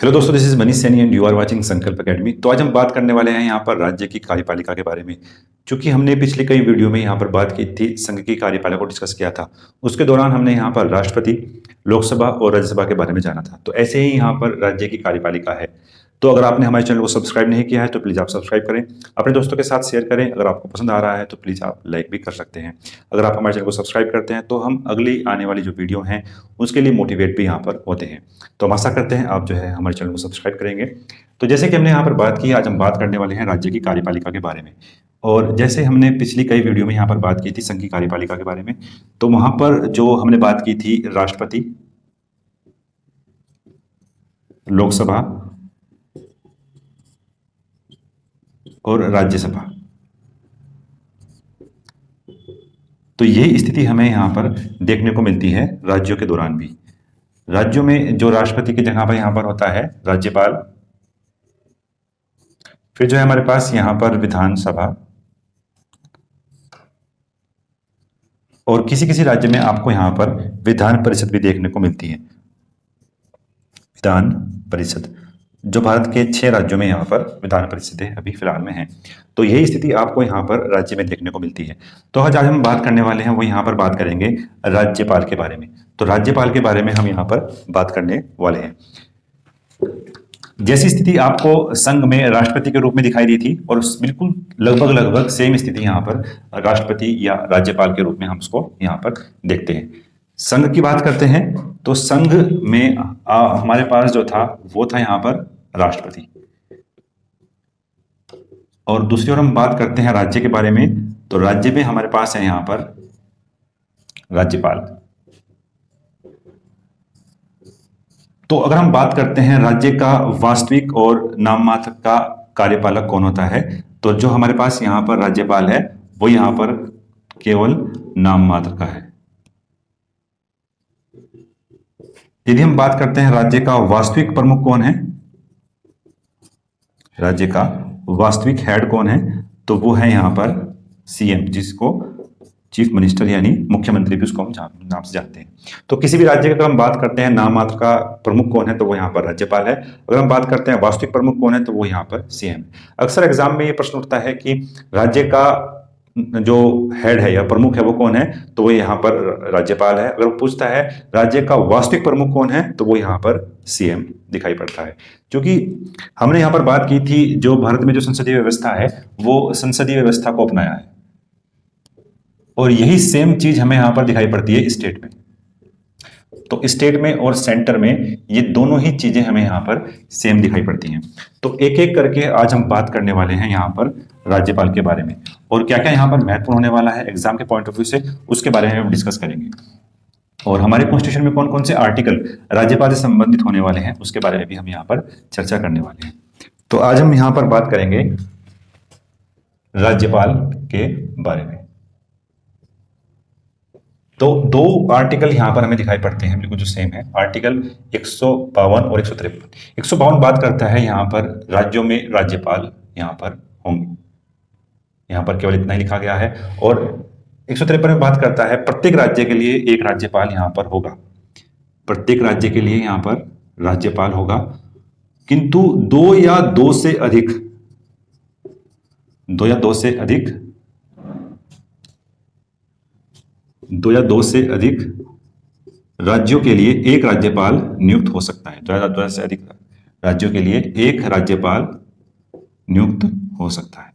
Hello दोस्तों, this is Manish Saini and you are watching Sankalp Academy. तो आज हम बात करने वाले हैं यहाँ पर राज्य की कार्यपालिका के बारे में। क्योंकि हमने पिछले कई वीडियो में यहाँ पर बात की थी, संघ की कार्यपालिका को डिस्कस किया था। उसके दौरान हमने यहाँ पर राष्ट्रपति, लोकसभा और राज्यसभा के बारे में जाना था। तो ऐसे ही यहाँ पर राज्य की कार्यपालिका है। तो अगर आपने हमारे चैनल को सब्सक्राइब नहीं किया है तो प्लीज़ आप सब्सक्राइब करें, अपने दोस्तों के साथ शेयर करें। अगर आपको पसंद आ रहा है तो प्लीज़ आप लाइक भी कर सकते हैं। अगर आप हमारे चैनल को सब्सक्राइब करते हैं तो हम अगली आने वाली जो वीडियो हैं उसके लिए मोटिवेट भी यहाँ पर होते हैं। तो हम आशा करते हैं आप जो है हमारे चैनल को सब्सक्राइब करेंगे। तो जैसे कि हमने यहाँ पर बात की, आज हम बात करने वाले हैं राज्य की कार्यपालिका के बारे में। और जैसे हमने पिछली कई वीडियो में यहाँ पर बात की थी संघ की कार्यपालिका के बारे में, तो वहाँ पर जो हमने बात की थी राष्ट्रपति, लोकसभा और राज्यसभा, तो ये स्थिति हमें यहाँ पर देखने को मिलती है राज्यों के दौरान भी। राज्यों में जो राष्ट्रपति की जगह पर यहाँ पर होता है राज्यपाल, फिर जो है हमारे पास यहाँ पर विधानसभा, और किसी किसी राज्य में आपको यहाँ पर विधान परिषद भी देखने को मिलती है। विधान परिषद जो भारत के 6 राज्यों में यहाँ पर विधान परिषदें अभी फिलहाल में हैं। तो यही स्थिति आपको यहाँ पर राज्य में देखने को मिलती है। तो आज हम बात करने वाले हैं वो यहाँ पर बात करेंगे राज्यपाल के बारे में। तो राज्यपाल के बारे में हम यहाँ पर बात करने वाले हैं। जैसी स्थिति आपको संघ में राष्ट्रपति के रूप में दिखाई दी थी, और बिल्कुल लगभग सेम स्थिति यहाँ पर राष्ट्रपति या राज्यपाल के रूप में हम उसको यहाँ पर देखते हैं। संघ की बात करते हैं तो संघ में हमारे पास जो था वो था यहाँ पर राष्ट्रपति, और दूसरी ओर हम बात करते हैं राज्य के बारे में, तो राज्य में हमारे पास है यहाँ पर राज्यपाल। तो अगर हम बात करते हैं राज्य का वास्तविक और नाम मात्र का कार्यपालक कौन होता है, तो जो हमारे पास यहाँ पर राज्यपाल है वो यहाँ पर केवल नाम मात्र का है। यदि हम बात करते हैं राज्य का वास्तविक प्रमुख कौन है, राज्य का वास्तविक हेड कौन है, तो वो है यहाँ पर सीएम, जिसको चीफ मिनिस्टर यानी मुख्यमंत्री भी उसको हम नाम से जानते हैं। तो किसी भी राज्य की अगर हम बात करते हैं नाम मात्र का प्रमुख कौन है, तो वो यहाँ पर राज्यपाल है। अगर हम बात करते हैं वास्तविक प्रमुख कौन है, तो वो यहाँ पर सीएम। अक्सर एग्जाम में ये प्रश्न उठता है कि राज्य का जो हेड है या प्रमुख है वो कौन है, तो वो यहाँ पर राज्यपाल है। अगर वो पूछता है राज्य का वास्तविक प्रमुख कौन है, तो वो यहाँ पर सीएम दिखाई पड़ता है। क्योंकि हमने यहाँ पर बात की थी जो भारत में जो संसदीय व्यवस्था है वो संसदीय व्यवस्था को अपनाया है, और यही सेम चीज हमें यहां पर दिखाई पड़ती है स्टेट में। तो स्टेट में और सेंटर में ये दोनों ही चीजें हमें यहां पर सेम दिखाई पड़ती हैं। तो एक एक करके आज हम बात करने वाले हैं यहां पर राज्यपाल के बारे में, और क्या क्या यहां पर महत्वपूर्ण होने वाला है एग्जाम के पॉइंट ऑफ व्यू से, उसके बारे में हम डिस्कस करेंगे। और हमारे कॉन्स्टिट्यूशन में कौन कौन से आर्टिकल राज्यपाल से संबंधित होने वाले हैं उसके बारे में भी हम यहाँ पर चर्चा करने वाले हैं। तो आज हम यहाँ पर बात करेंगे राज्यपाल के बारे में। तो 2 आर्टिकल यहां पर हमें दिखाई पड़ते हैं बिल्कुल जो सेम है, आर्टिकल 152 और 153। 152 बात करता है यहां पर राज्यों में राज्यपाल यहां पर होंगे, यहां पर केवल इतना ही लिखा गया है। और 153 में बात करता है प्रत्येक राज्य के लिए एक राज्यपाल यहां पर होगा, प्रत्येक राज्य के लिए यहां पर राज्यपाल होगा, किंतु 2 या 2 से अधिक राज्यों के लिए एक राज्यपाल नियुक्त हो सकता है। 2 से अधिक राज्यों के लिए एक राज्यपाल नियुक्त हो सकता है।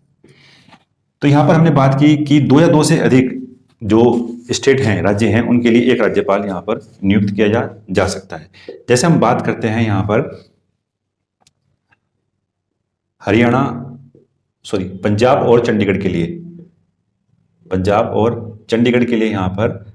तो यहां पर हमने बात की कि 2 या 2 से अधिक जो स्टेट हैं, राज्य हैं, उनके लिए एक राज्यपाल यहां पर नियुक्त किया जा सकता है। जैसे हम बात करते हैं यहां पर पंजाब और चंडीगढ़ के लिए, यहां पर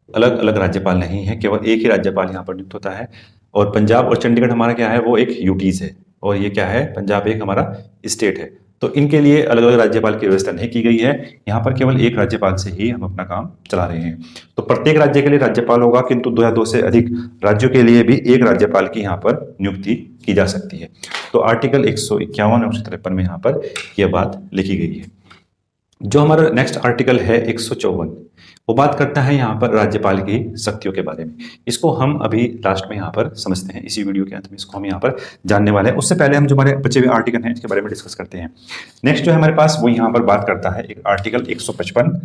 अलग अलग राज्यपाल नहीं है, केवल एक ही राज्यपाल यहां पर नियुक्त होता है। और पंजाब और चंडीगढ़ हमारा क्या है, वो एक यूटीज है, और ये क्या है, पंजाब एक हमारा स्टेट है। तो इनके लिए अलग अलग राज्यपाल की व्यवस्था नहीं की गई है, यहाँ पर केवल एक राज्यपाल से ही हम अपना काम चला रहे हैं। तो प्रत्येक राज्य के लिए राज्यपाल होगा, किंतु 2 या 2 से अधिक राज्यों के लिए भी एक राज्यपाल की यहाँ पर नियुक्ति की जा सकती है। तो आर्टिकल 151 और 153 में यहाँ पर यह बात लिखी गई है। जो हमारा नेक्स्ट आर्टिकल है 154, वो बात करता है यहाँ पर राज्यपाल की शक्तियों के बारे में। इसको हम अभी लास्ट में यहाँ पर समझते हैं, इसी वीडियो के अंत में इसको हम यहाँ पर जानने वाले हैं। उससे पहले हम जो हमारे बचे हुए आर्टिकल हैं इसके बारे में डिस्कस करते हैं। नेक्स्ट जो है हमारे पास वो यहाँ पर बात करता है एक आर्टिकल 155,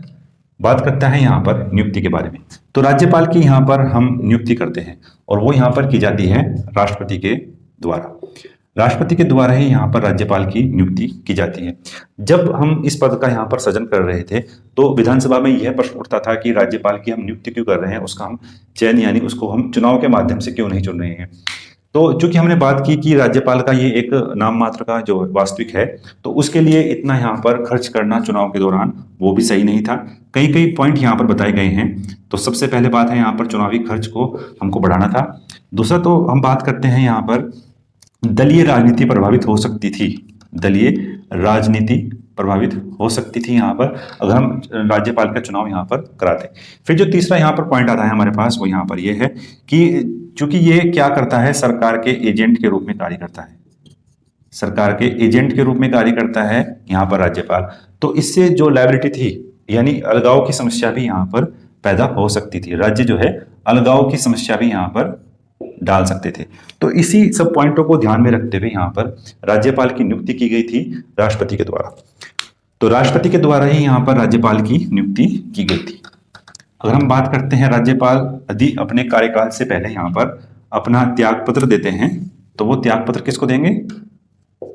बात करता है यहाँ पर नियुक्ति के बारे में। तो राज्यपाल की यहाँ पर हम नियुक्ति करते हैं और वो यहाँ पर की जाती है राष्ट्रपति के द्वारा। राष्ट्रपति के द्वारा ही यहाँ पर राज्यपाल की नियुक्ति की जाती है। जब हम इस पद का यहाँ पर सृजन कर रहे थे तो विधानसभा में यह प्रश्न उठता था कि राज्यपाल की हम नियुक्ति क्यों कर रहे हैं, उसका हम चयन यानी उसको हम चुनाव के माध्यम से क्यों नहीं चुन रहे हैं। तो चूंकि हमने बात की कि राज्यपाल का ये एक नाम मात्र का जो वास्तविक है, तो उसके लिए इतना यहाँ पर खर्च करना चुनाव के दौरान वो भी सही नहीं था। कई कई पॉइंट यहाँ पर बताए गए हैं। तो सबसे पहले बात है यहाँ पर चुनावी खर्च को हमको बढ़ाना था। दूसरा तो हम बात करते हैं यहाँ पर दलीय राजनीति प्रभावित हो सकती थी, दलीय राजनीति प्रभावित हो सकती थी यहाँ पर अगर हम राज्यपाल का चुनाव यहाँ पर कराते। फिर जो तीसरा यहाँ पर पॉइंट आता है हमारे पास वो यहाँ पर ये है कि चूंकि ये क्या करता है, सरकार के एजेंट के रूप में कार्य करता है, सरकार के एजेंट के रूप में कार्य करता है यहाँ पर राज्यपाल। तो इससे जो लायबिलिटी थी यानी अलगाव की समस्या भी यहाँ पर पैदा हो सकती थी। राज्य जो है अलगाव की समस्या भी यहाँ पर डाल सकते थे। तो इसी सब पॉइंटों को ध्यान में रखते हुए यहाँ पर राज्यपाल की नियुक्ति की गई थी राष्ट्रपति के द्वारा। तो राष्ट्रपति के द्वारा ही यहाँ पर राज्यपाल की नियुक्ति की गई थी। अगर हम बात करते हैं राज्यपाल यदि अपने कार्यकाल से पहले यहाँ पर अपना त्यागपत्र देते हैं तो वो त्यागपत्र किसको देंगे,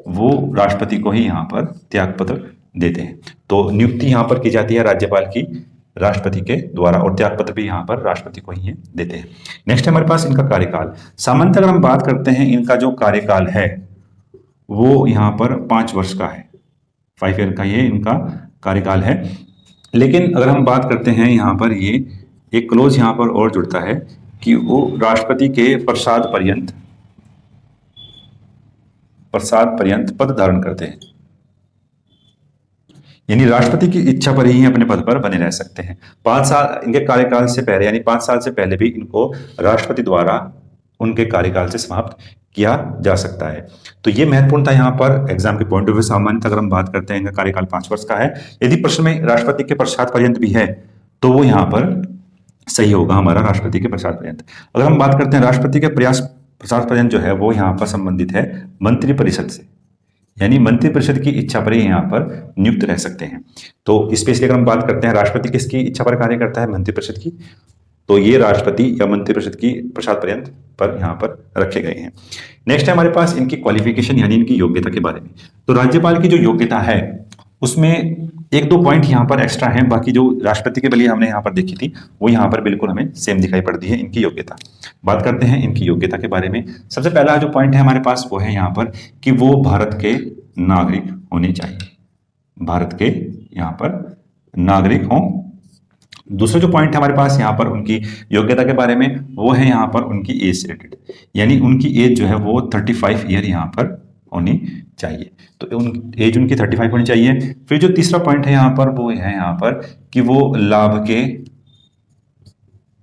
वो राष्ट्रपति को ही यहाँ पर त्यागपत्र देते हैं। तो नियुक्ति यहाँ पर की जाती है राज्यपाल की राष्ट्रपति के द्वारा और त्यागपत्र भी यहाँ पर राष्ट्रपति को ही देते हैं। नेक्स्ट हमारे पास इनका कार्यकाल। सामान्यतः अगर हम बात करते हैं इनका जो कार्यकाल है वो यहाँ पर 5 वर्ष का है, 5 ईयर का ये इनका कार्यकाल है। लेकिन अगर हम बात करते हैं यहाँ पर ये एक क्लोज यहाँ पर और जुड़ता है कि वो राष्ट्रपति के प्रसाद पर्यंत पद धारण करते हैं, यानी राष्ट्रपति की इच्छा पर ही अपने पद पर बने रह सकते हैं। 5 साल इनके कार्यकाल से पहले यानी 5 साल से पहले भी इनको राष्ट्रपति द्वारा उनके कार्यकाल से समाप्त किया जा सकता है। तो ये महत्वपूर्ण था यहाँ पर एग्जाम के पॉइंट ऑफ व्यू। सामान्यतः अगर हम बात करते हैं इनका कार्यकाल 5 वर्ष का है। यदि प्रश्न में राष्ट्रपति के पश्चात पर्यंत भी है तो वो यहाँ पर सही होगा हमारा राष्ट्रपति के पश्चात पर्यंत। अगर हम बात करते हैं राष्ट्रपति के पश्चात पर्यंत जो है वो यहाँ पर संबंधित है मंत्रिपरिषद से, यानी मंत्रिपरिषद की इच्छा पर ही यहाँ पर नियुक्त रह सकते हैं। तो स्पेशली अगर हम बात करते हैं राष्ट्रपति किसकी इच्छा पर कार्य करता है, मंत्रिपरिषद की, तो ये राष्ट्रपति या मंत्रिपरिषद की पश्चात पर्यंत पर यहाँ पर रखे गए हैं। नेक्स्ट है हमारे पास इनकी क्वालिफिकेशन यानी इनकी योग्यता के बारे में। तो राज्यपाल की जो योग्यता है उसमें 1-2 पॉइंट यहाँ पर एक्स्ट्रा हैं, बाकी जो राष्ट्रपति के लिए हमने यहाँ पर देखी थी वो यहाँ पर बिल्कुल हमें सेम दिखाई पड़ती है इनकी योग्यता। बात करते हैं इनकी योग्यता के बारे में। सबसे पहला जो पॉइंट है हमारे पास वो है यहाँ पर कि वो भारत के नागरिक होने चाहिए, भारत के यहाँ पर नागरिक हों। दूसरा जो पॉइंट है हमारे पास यहाँ पर उनकी योग्यता के बारे में वो है यहाँ पर उनकी एज से रिलेटेड, यानी उनकी एज जो है वो 35 ईयर यहाँ पर होनी चाहिए। तो एज उनकी 35 होनी चाहिए। फिर जो तीसरा पॉइंट है यहाँ पर वो है यहाँ पर कि वो लाभ के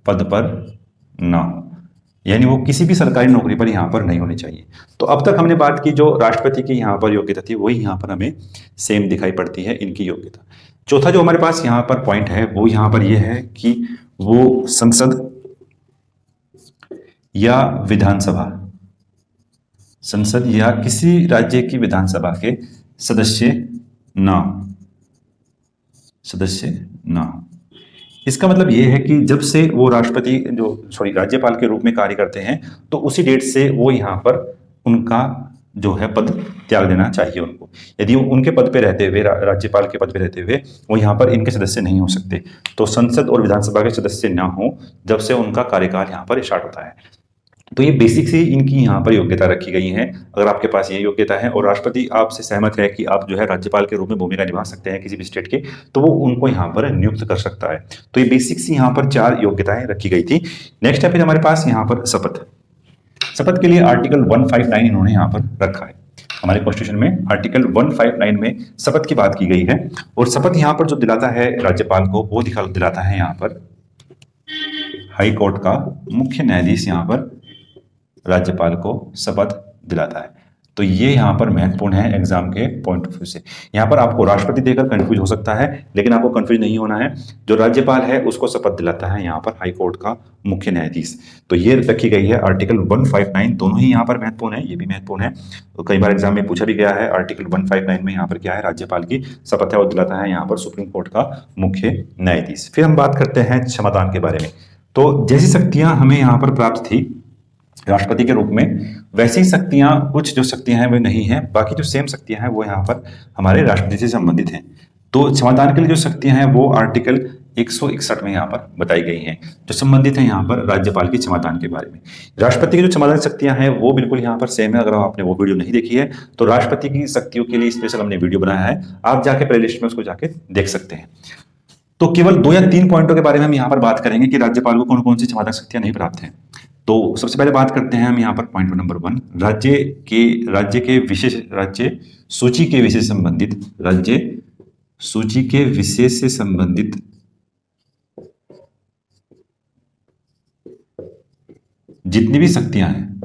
पद पर ना हो, यानी वो किसी भी सरकारी नौकरी पर यहाँ पर नहीं होने चाहिए। तो अब तक हमने बात की जो राष्ट्रपति की यहाँ पर योग्यता थी वही यहाँ पर हमें सेम दिखाई पड़ती है इनकी योग्यता। चौथा जो हमारे पास यहाँ पर पॉइंट है वो यहाँ पर ये है कि वो संसद या विधानसभा, संसद या किसी राज्य की विधानसभा के सदस्य ना हो। इसका मतलब ये है कि जब से वो राज्यपाल के रूप में कार्य करते हैं तो उसी डेट से वो यहाँ पर उनका जो है पद त्याग देना चाहिए उनको। यदि उनके पद पे रहते हुए, राज्यपाल के पद पे रहते हुए वो यहाँ पर इनके सदस्य नहीं हो सकते। तो संसद और विधानसभा के सदस्य ना हो जब से उनका कार्यकाल यहाँ पर स्टार्ट होता है। तो ये बेसिक से इनकी यहाँ पर योग्यता रखी गई है। अगर आपके पास ये योग्यता है और राष्ट्रपति आपसे सहमत है कि आप जो है राज्यपाल के रूप में भूमिका निभा सकते हैं किसी भी स्टेट के, तो वो उनको यहाँ पर नियुक्त कर सकता है। तो ये बेसिक सी यहाँ पर 4 योग्यताएं रखी गई थी। नेक्स्ट है फिर हमारे पास यहाँ पर शपथ के लिए आर्टिकल 159 इन्होंने यहाँ पर रखा है। हमारे कॉन्स्टिट्यूशन में आर्टिकल 159 में शपथ की बात की गई है और शपथ यहाँ पर जो दिलाता है राज्यपाल को वो दिलाता है यहाँ पर हाई कोर्ट का मुख्य न्यायाधीश यहाँ पर राज्यपाल को शपथ दिलाता है। तो ये यहाँ पर महत्वपूर्ण है एग्जाम के पॉइंट ऑफ व्यू से। यहाँ पर आपको राष्ट्रपति देकर कंफ्यूज हो सकता है, लेकिन आपको कंफ्यूज नहीं होना है। जो राज्यपाल है उसको शपथ दिलाता है यहाँ पर हाई कोर्ट का मुख्य न्यायाधीश। तो ये रखी गई है आर्टिकल 159, दोनों ही यहाँ पर महत्वपूर्ण है, ये भी महत्वपूर्ण है। तो कई बार एग्जाम में पूछा भी गया है, आर्टिकल 159 में यहाँ पर क्या है, राज्यपाल की शपथ है वो दिलाता है यहाँ पर सुप्रीम कोर्ट का मुख्य न्यायाधीश। फिर हम बात करते हैं क्षमतान के बारे में। तो जैसी शक्तियां हमें यहाँ पर प्राप्त थी राष्ट्रपति के रूप में, वैसी शक्तियां, कुछ जो शक्तियां हैं वो नहीं है, बाकी जो सेम शक्तियां हैं वो यहाँ पर हमारे राष्ट्रपति से संबंधित हैं। तो क्षमतान के लिए जो शक्तियां हैं वो आर्टिकल 161 में यहाँ पर बताई गई हैं, जो संबंधित है यहाँ पर राज्यपाल की क्षमतान के बारे में। राष्ट्रपति की जो क्षमतान शक्तियां हैं वो बिल्कुल यहाँ पर सेम है। अगर आपने वो वीडियो नहीं देखी है तो राष्ट्रपति की शक्तियों के लिए स्पेशल हमने वीडियो बनाया है, आप जाके प्ले लिस्ट में उसको जाके देख सकते हैं। तो केवल 2 या 3 पॉइंटों के बारे में हम यहाँ पर बात करेंगे कि राज्यपाल को कौन कौन सी क्षमता शक्तियां नहीं प्राप्त हैं। तो सबसे पहले बात करते हैं हम यहाँ पर पॉइंट नंबर 1, राज्य सूची के विषय से संबंधित जितनी भी शक्तियां हैं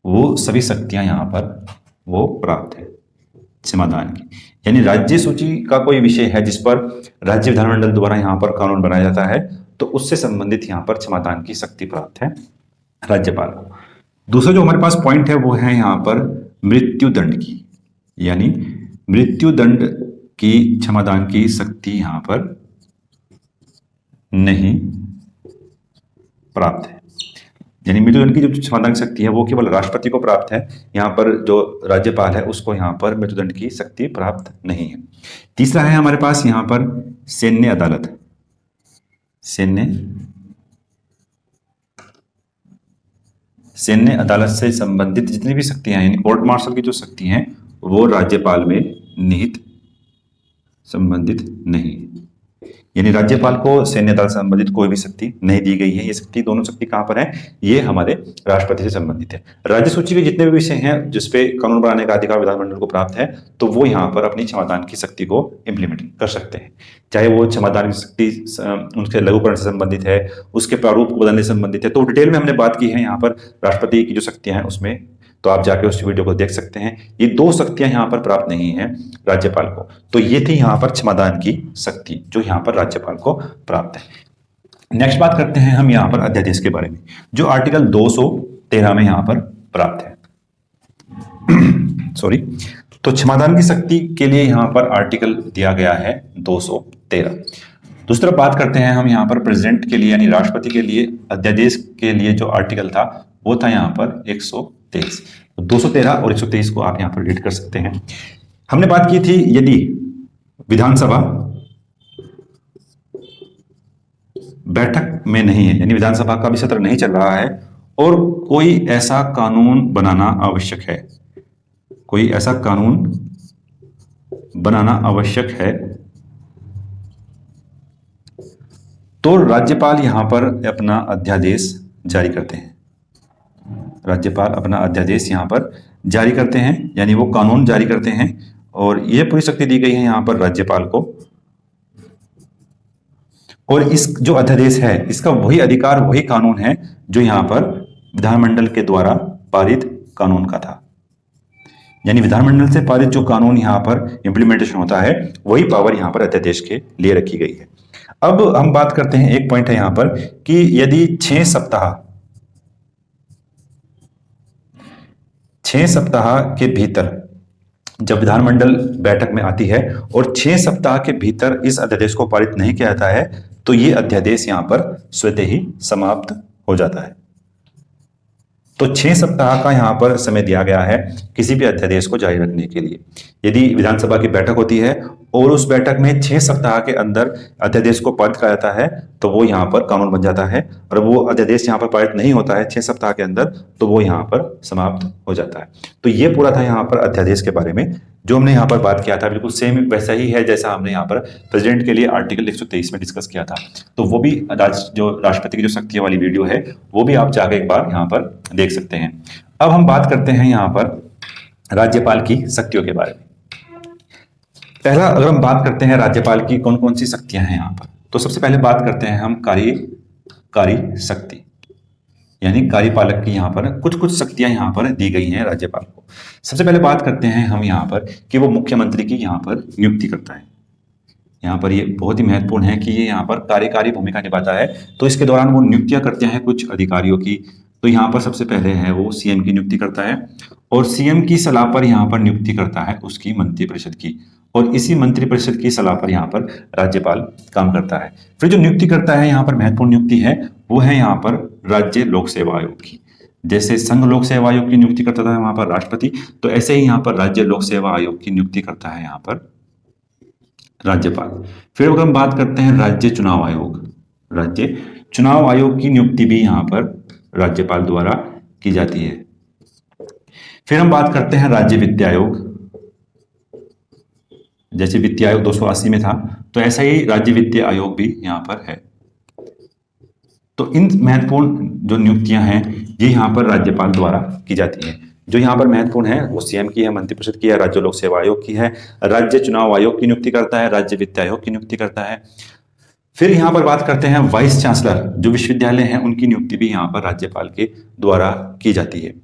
वो सभी शक्तियां यहाँ पर वो प्राप्त है क्षमतान की। यानी राज्य सूची का कोई विषय है जिस पर राज्य विधानमंडल द्वारा यहाँ पर कानून बनाया जाता है, तो उससे संबंधित यहाँ पर क्षमतान की शक्ति प्राप्त है राज्यपाल को। दूसरा जो हमारे पास पॉइंट है वो है यहाँ पर मृत्युदंड की, यानी मृत्युदंड की क्षमतान की शक्ति यहाँ पर नहीं प्राप्त है। यानी मृत्युदंड की जो क्षमतान शक्ति है वो केवल राष्ट्रपति को प्राप्त है, यहाँ पर जो राज्यपाल है उसको यहाँ पर मृत्युदंड की शक्ति प्राप्त नहीं है। तीसरा है हमारे पास यहाँ पर सैन्य अदालत। सैन्य अदालत से संबंधित जितनी भी शक्तियां हैं, यानी कोर्ट मार्शल की जो शक्ति हैं वो राज्यपाल में निहित संबंधित नहीं है। यानी राज्यपाल को सैन्य अदालत से संबंधित कोई भी शक्ति नहीं दी गई है। ये शक्ति, दोनों शक्ति कहां पर है, ये हमारे राष्ट्रपति से संबंधित है। राज्य सूची के जितने भी विषय हैं जिसपे कानून बनाने का अधिकार विधानमंडल को प्राप्त है, तो वो यहाँ पर अपनी क्षमतान की शक्ति को इंप्लीमेंट कर सकते हैं। चाहे वो क्षमतान की शक्ति उनके लघुकरण से संबंधित है, उसके प्रारूप को बदलने से संबंधित है, तो डिटेल में हमने बात की है यहाँ पर राष्ट्रपति की जो शक्तियां हैं उसमें, तो आप जाके उस वीडियो को देख सकते हैं। ये 2 शक्तियां यहाँ पर प्राप्त नहीं है राज्यपाल को। तो ये थी यहाँ पर क्षमतान की शक्ति जो यहाँ पर राज्यपाल को प्राप्त है। नेक्स्ट बात करते हैं हम यहाँ पर अध्यादेश के बारे में, जो आर्टिकल 213 में यहाँ पर प्राप्त है। सॉरी, तो क्षमतान की शक्ति के लिए यहाँ पर आर्टिकल दिया गया है 213। दूसरा बात करते हैं हम यहाँ पर प्रेसिडेंट के लिए यानी राष्ट्रपति के लिए अध्यादेश के लिए जो आर्टिकल था वो था यहाँ पर 123। 213 और 123 को आप यहाँ पर रीड कर सकते हैं। हमने बात की थी यदि विधानसभा बैठक में नहीं है, यानी विधानसभा का भी सत्र नहीं चल रहा है और कोई ऐसा कानून बनाना आवश्यक है, कोई ऐसा कानून बनाना आवश्यक है, तो राज्यपाल यहां पर अपना अध्यादेश जारी करते हैं। राज्यपाल अपना अध्यादेश यहां पर जारी करते हैं, यानी वो कानून जारी करते हैं और ये पूरी शक्ति दी गई है यहां पर राज्यपाल को। और इस जो अध्यादेश है इसका वही अधिकार, वही कानून है जो यहां पर विधानमंडल के द्वारा पारित कानून का था। यानी विधानमंडल से पारित जो कानून यहां पर इंप्लीमेंटेशन होता है वही पावर यहां पर अध्यादेश के लिए रखी गई है। अब हम बात करते हैं, एक पॉइंट है यहां पर कि यदि 6 सप्ताह के भीतर जब विधानमंडल बैठक में आती है और 6 सप्ताह के भीतर इस अध्यादेश को पारित नहीं किया जाता है तो ये अध्यादेश यहां पर स्वतः ही समाप्त हो जाता है। तो 6 सप्ताह का यहां पर समय दिया गया है किसी भी अध्यादेश को जारी रखने के लिए। यदि विधानसभा की बैठक होती है और उस बैठक में 6 सप्ताह के अंदर अध्यादेश को पारित किया जाता है तो वो यहां पर कानून बन जाता है, और वो अध्यादेश यहां पर पारित नहीं होता है 6 सप्ताह के अंदर तो वो यहां पर समाप्त हो जाता है। तो ये पूरा था यहां पर अध्यादेश के बारे में जो हमने यहाँ पर बात किया था, बिल्कुल सेम वैसा ही है जैसा हमने यहाँ पर प्रेसिडेंट के लिए आर्टिकल 123 में डिस्कस किया था। तो वो भी जो राष्ट्रपति की जो शक्तियों वाली वीडियो है वो भी आप जाकर एक बार यहाँ पर देख सकते हैं। अब हम बात करते हैं यहाँ पर राज्यपाल की शक्तियों के बारे में। पहला अगर हम बात करते हैं राज्यपाल की कौन कौन सी शक्तियां हैं यहाँ पर, तो सबसे पहले बात करते हैं हम कार्यकारी शक्ति, यानी कार्यपालक की यहाँ पर कुछ कुछ शक्तियां यहाँ पर दी गई हैं राज्यपाल को। सबसे पहले बात करते हैं हम यहाँ पर कि वो मुख्यमंत्री की यहाँ पर नियुक्ति करता है। यहाँ पर ये बहुत ही महत्वपूर्ण है कि ये यहाँ पर कार्यकारी भूमिका निभाता है, तो इसके दौरान वो नियुक्तियां करते हैं कुछ अधिकारियों की। तो यहाँ पर सबसे पहले है वो सीएम की नियुक्ति करता है, और सीएम की सलाह पर यहाँ पर नियुक्ति करता है उसकी मंत्रिपरिषद की, और इसी मंत्रिपरिषद की सलाह पर यहाँ पर राज्यपाल काम करता है। फिर जो नियुक्ति करता है यहाँ पर महत्वपूर्ण नियुक्ति है वो है यहाँ पर राज्य लोक सेवा आयोग की। जैसे संघ लोक सेवा आयोग की नियुक्ति करता था वहां पर राष्ट्रपति, तो ऐसे ही यहाँ पर राज्य लोक सेवा आयोग की नियुक्ति करता है यहाँ पर राज्यपाल। फिर अगर हम बात करते हैं राज्य चुनाव आयोग, राज्य चुनाव आयोग की नियुक्ति भी यहाँ पर राज्यपाल द्वारा की जाती है। फिर हम बात करते हैं राज्य वित्त आयोग। जैसे वित्त आयोग 280 में था, तो ऐसा ही राज्य वित्त आयोग भी यहाँ पर है। तो इन महत्वपूर्ण जो नियुक्तियां हैं ये यहाँ पर राज्यपाल द्वारा की जाती है। जो यहाँ पर महत्वपूर्ण है वो सीएम की है, मंत्रिपरिषद की है, राज्य लोक सेवा आयोग की है, राज्य चुनाव आयोग की नियुक्ति करता है, राज्य वित्त आयोग की नियुक्ति करता है। फिर यहाँ पर बात करते हैं वाइस चांसलर, जो विश्वविद्यालय हैं उनकी नियुक्ति भी यहाँ पर राज्यपाल के द्वारा की जाती है।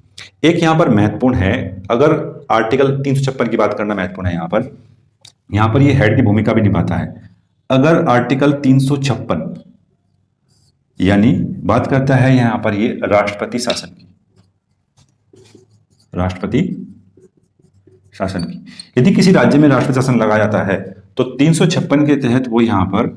एक यहाँ पर महत्वपूर्ण है, अगर आर्टिकल 356 की बात करना महत्वपूर्ण है यहाँ पर ये हेड की भूमिका भी निभाता है। अगर आर्टिकल 356 यानी बात करता है यहाँ पर ये राष्ट्रपति शासन की, राष्ट्रपति शासन की, यदि किसी राज्य में राष्ट्रपति शासन लगाया जाता है तो 356 के तहत वो यहाँ पर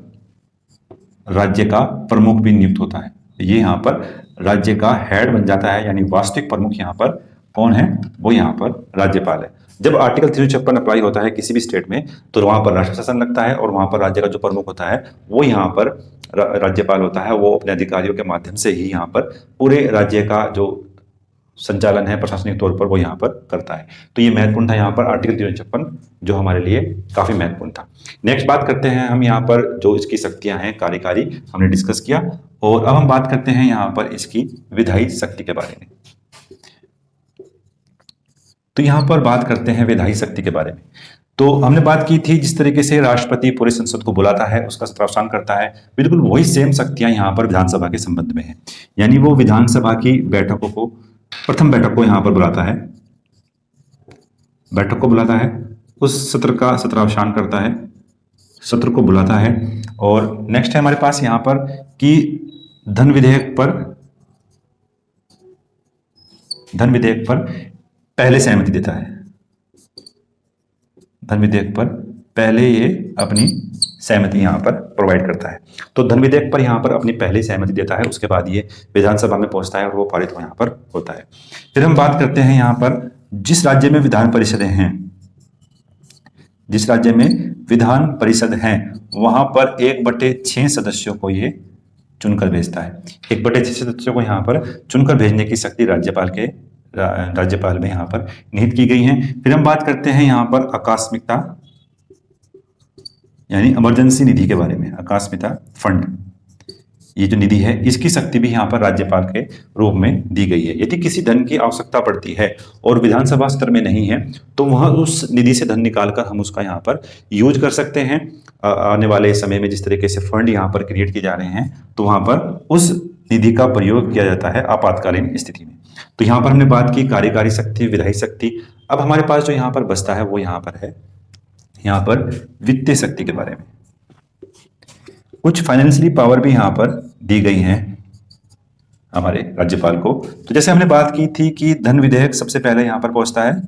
राज्य का प्रमुख भी नियुक्त होता है। ये यहाँ पर राज्य का हेड बन जाता है, यानी वास्तविक प्रमुख यहाँ पर कौन है, वो यहाँ पर राज्यपाल है। जब आर्टिकल 356 अप्लाई होता है किसी भी स्टेट में, तो वहां पर राष्ट्र शासन लगता है, और वहां पर राज्य का जो प्रमुख होता है वो यहाँ पर राज्यपाल होता है। वो अपने अधिकारियों के माध्यम से ही यहाँ पर पूरे राज्य का जो संचालन है प्रशासनिक तौर पर वो यहाँ पर करता है। तो ये महत्वपूर्ण था यहाँ पर आर्टिकल 356, जो हमारे लिए काफी महत्वपूर्ण था। नेक्स्ट बात करते हैं हम यहाँ पर जो इसकी शक्तियां हैं कार्यकारी, हमने डिस्कस किया, और अब हम बात करते हैं यहाँ पर इसकी विधायी शक्ति के बारे में। तो यहाँ पर बात करते हैं विधायी शक्ति के बारे में। तो हमने बात की थी जिस तरीके से राष्ट्रपति पूरे संसद को बुलाता है, उसका सत्रावसान करता है, बिल्कुल वही सेम शक्तियां यहाँ पर विधानसभा के संबंध में है। यानी वो विधानसभा की बैठकों को, प्रथम बैठक को यहाँ पर बुलाता है, बैठक को बुलाता है, उस सत्र का सत्रावसान करता है, सत्र को बुलाता है। और नेक्स्ट है हमारे पास यहाँ पर कि धन विधेयक पर पहले सहमति देता है। धन विधेयक पर पहले ये अपनी सहमति यहाँ पर प्रोवाइड करता है। तो धन विधेयक पर यहाँ पर अपनी पहले सहमति देता है, उसके बाद ये विधानसभा में पहुंचता है और वो पारित यहाँ पर होता है। फिर हम बात करते हैं यहाँ पर जिस राज्य में विधान परिषदें हैं, जिस राज्य में विधान परिषद हैं वहां पर 1/6 सदस्यों को ये चुनकर भेजता है। 1/6 सदस्यों को यहाँ पर चुनकर भेजने की शक्ति राज्यपाल में यहाँ पर निहित की गई है। फिर हम बात करते हैं यहाँ पर आकस्मिकता यानी इमरजेंसी निधि के बारे में। आकस्मिकता फंड, ये जो निधि है इसकी शक्ति भी यहाँ पर राज्यपाल के रूप में दी गई है। यदि किसी धन की आवश्यकता पड़ती है और विधानसभा स्तर में नहीं है तो वह उस निधि से धन निकालकर हम उसका यहाँ पर यूज कर सकते हैं। आने वाले समय में जिस तरीके से फंड यहाँ पर क्रिएट किए जा रहे हैं तो वहां पर उस निधि का प्रयोग किया जाता है आपातकालीन स्थिति में। तो यहाँ पर हमने बात की कार्यकारी शक्ति, विधायी शक्ति। अब हमारे पास जो यहाँ पर बचता है वो यहाँ पर है, यहाँ पर वित्तीय शक्ति के बारे में। कुछ फाइनेंशियली पावर भी यहाँ पर दी गई हैं हमारे राज्यपाल को। तो जैसे हमने बात की थी कि धन विधेयक सबसे पहले यहाँ पर पहुंचता है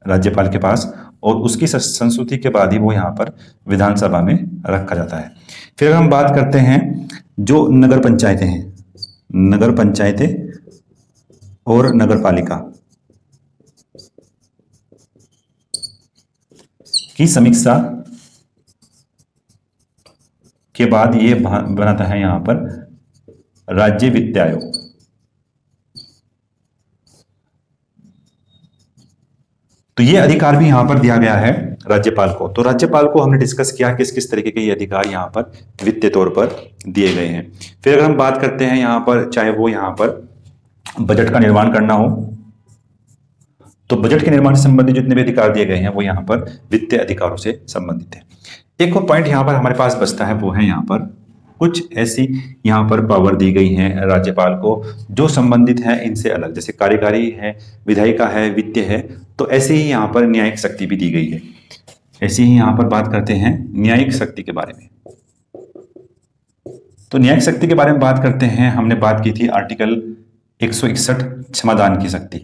राज्यपाल के पास, और उसकी संस्तुति के बाद ही वो यहाँ पर विधानसभा में रखा जाता है। फिर हम बात करते हैं जो नगर पंचायतें हैं, नगर पंचायतें और नगर पालिका की समीक्षा के बाद ये बनाता है यहाँ पर राज्य वित्त आयोग। तो ये अधिकार भी यहाँ पर दिया गया है राज्यपाल को। तो राज्यपाल को हमने डिस्कस किया किस किस तरीके के ये अधिकार यहाँ पर वित्तीय तौर पर दिए गए हैं। फिर अगर हम बात करते हैं यहाँ पर, चाहे वो यहाँ पर बजट का निर्माण करना हो, तो बजट के निर्माण से संबंधित जितने भी अधिकार दिए गए हैं वो यहाँ पर वित्तीय अधिकारों से संबंधित है। एक और पॉइंट यहाँ पर हमारे पास बचता है वो है यहाँ पर कुछ ऐसी यहाँ पर पावर दी गई हैं राज्यपाल को जो संबंधित है इनसे अलग, जैसे कार्यकारी है, विधायिका है, वित्तीय है, तो ऐसे ही यहाँ पर न्यायिक शक्ति भी दी गई है। ऐसे ही यहाँ पर बात करते हैं न्यायिक शक्ति के बारे में। तो न्यायिक शक्ति के बारे में बात करते हैं, हमने बात की थी आर्टिकल 161 क्षमादान की शक्ति।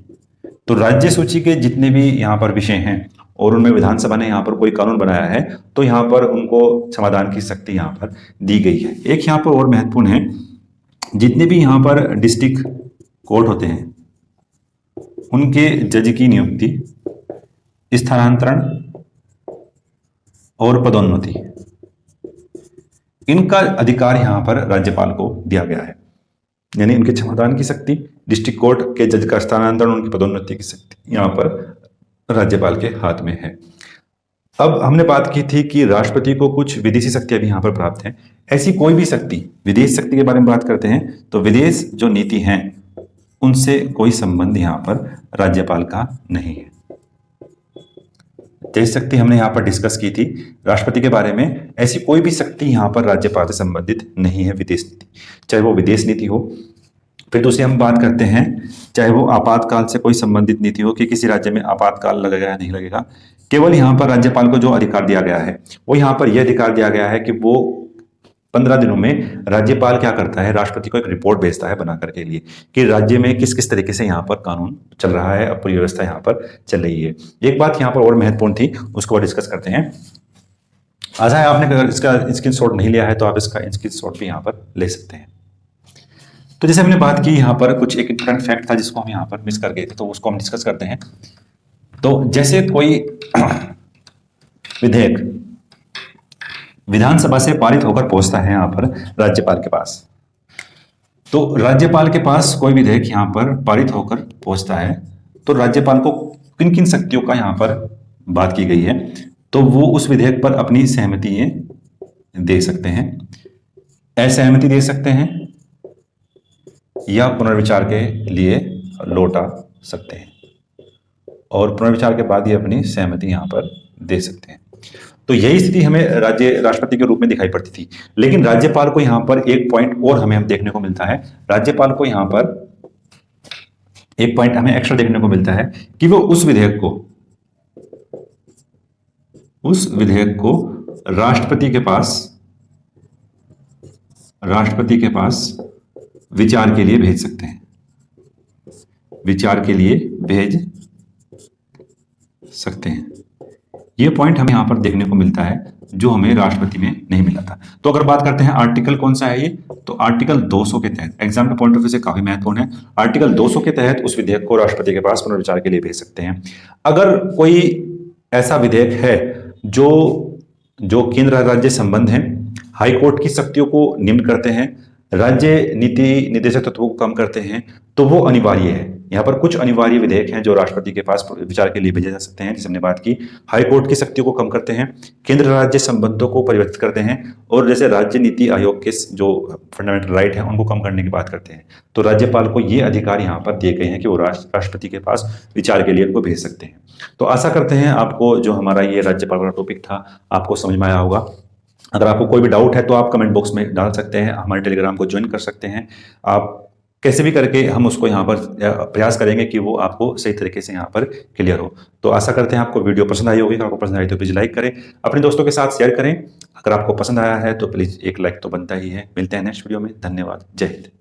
तो राज्य सूची के जितने भी यहाँ पर विषय हैं और उनमें विधानसभा ने यहाँ पर कोई कानून बनाया है तो यहाँ पर उनको क्षमादान की शक्ति यहाँ पर दी गई है। एक यहाँ पर और महत्वपूर्ण है, जितने भी यहाँ पर डिस्ट्रिक्ट कोर्ट होते हैं उनके जज की नियुक्ति, स्थानांतरण और पदोन्नति, इनका अधिकार यहाँ पर राज्यपाल को दिया गया है। यानी इनके क्षमादान की शक्ति, डिस्ट्रिक्ट कोर्ट के जज का स्थानांतरण, उनकी पदोन्नति की शक्ति यहाँ पर राज्यपाल के हाथ में है। अब हमने बात की थी कि राष्ट्रपति को कुछ विदेशी शक्तियां भी यहाँ पर प्राप्त हैं। ऐसी कोई भी शक्ति, विदेश शक्ति के बारे में बात करते हैं तो विदेश जो नीति हैं उनसे कोई संबंध यहाँ पर राज्यपाल का नहीं है। देश शक्ति हमने यहाँ पर डिस्कस की थी राष्ट्रपति के बारे में, ऐसी कोई भी शक्ति यहाँ पर राज्यपाल से संबंधित नहीं है विदेश नीति, चाहे वो विदेश नीति हो। फिर दूसरी हम बात करते हैं चाहे वो आपातकाल से कोई संबंधित नीति हो कि किसी राज्य में आपातकाल लगेगा या नहीं लगेगा, केवल यहाँ पर राज्यपाल को जो अधिकार दिया गया है वो यहाँ पर यह अधिकार दिया गया है कि वो 15 दिनों में राज्यपाल क्या करता है, राष्ट्रपति को एक रिपोर्ट भेजता है बना करके लिए कि राज्य में किस किस तरीके से यहाँ पर कानून चल रहा है, अब पूरी व्यवस्था यहाँ पर चल रही है। एक बात यहाँ पर और महत्वपूर्ण थी, उसको डिस्कस करते हैं। आशा है आपने अगर इसका स्क्रीनशॉट नहीं लिया है तो आप इसका स्क्रीनशॉट भी यहाँ पर ले सकते हैं। तो जैसे हमने बात की यहाँ पर कुछ एक इंपॉर्टेंट फैक्ट था जिसको हम यहाँ पर मिस कर गए थे, तो उसको हम डिस्कस करते हैं। तो जैसे कोई विधेयक विधानसभा से पारित होकर पहुंचता है यहाँ पर राज्यपाल के पास, तो राज्यपाल के पास कोई विधेयक यहाँ पर पारित होकर पहुंचता है तो राज्यपाल को किन किन शक्तियों का यहाँ पर बात की गई है, तो वो उस विधेयक पर अपनी सहमति दे सकते हैं, असहमति दे सकते हैं या पुनर्विचार के लिए लौटा सकते हैं, और पुनर्विचार के बाद ही अपनी सहमति यहाँ पर दे सकते हैं। तो यही स्थिति हमें राष्ट्रपति के रूप में दिखाई पड़ती थी। लेकिन राज्यपाल को यहाँ पर एक पॉइंट और हमें देखने को मिलता है, राज्यपाल को यहाँ पर एक पॉइंट हमें एक्स्ट्रा देखने को मिलता है कि वो उस विधेयक को राष्ट्रपति के पास विचार के लिए भेज सकते हैं, विचार के लिए भेज सकते हैं। ये पॉइंट हमें यहाँ पर देखने को मिलता है जो हमें राष्ट्रपति में नहीं मिला था। तो अगर बात करते हैं आर्टिकल कौन सा है ये, तो आर्टिकल 200 के तहत, एग्जाम के पॉइंट ऑफ व्यू से काफी महत्वपूर्ण है। आर्टिकल 200 के तहत उस विधेयक को राष्ट्रपति के पास पुनर्विचार के लिए भेज सकते हैं। अगर कोई ऐसा विधेयक है जो केंद्र राज्य संबंध है, हाईकोर्ट की शक्तियों को निम्न करते हैं, राज्य नीति निर्देशक तत्वों को कम करते हैं, तो वो अनिवार्य है। यहाँ पर कुछ अनिवार्य विधेयक हैं जो राष्ट्रपति के पास विचार के लिए भेजे जा सकते हैं, जिसे हमने बात की। हाईकोर्ट की शक्तियों को कम करते हैं, केंद्र राज्य संबंधों को परिवर्तित करते हैं, और जैसे राज्य नीति आयोग के जो फंडामेंटल राइट है उनको कम करने की बात करते हैं। तो राज्यपाल को ये अधिकार यहाँ पर दिए गए हैं कि वो राष्ट्रपति के पास विचार के लिए उनको भेज सकते हैं। तो आशा करते हैं आपको जो हमारा ये राज्यपाल का टॉपिक था आपको समझ में आया होगा। अगर आपको कोई भी डाउट है तो आप कमेंट बॉक्स में डाल सकते हैं, हमारे टेलीग्राम को ज्वाइन कर सकते हैं। आप कैसे भी करके हम उसको यहाँ पर प्रयास करेंगे कि वो आपको सही तरीके से यहाँ पर क्लियर हो। तो आशा करते हैं आपको वीडियो पसंद आई होगी। अगर आपको पसंद आई तो प्लीज़ लाइक करें, अपने दोस्तों के साथ शेयर करें। अगर आपको पसंद आया है तो प्लीज़ एक लाइक तो बनता ही है। मिलते हैं नेक्स्ट वीडियो में। धन्यवाद। जय हिंद।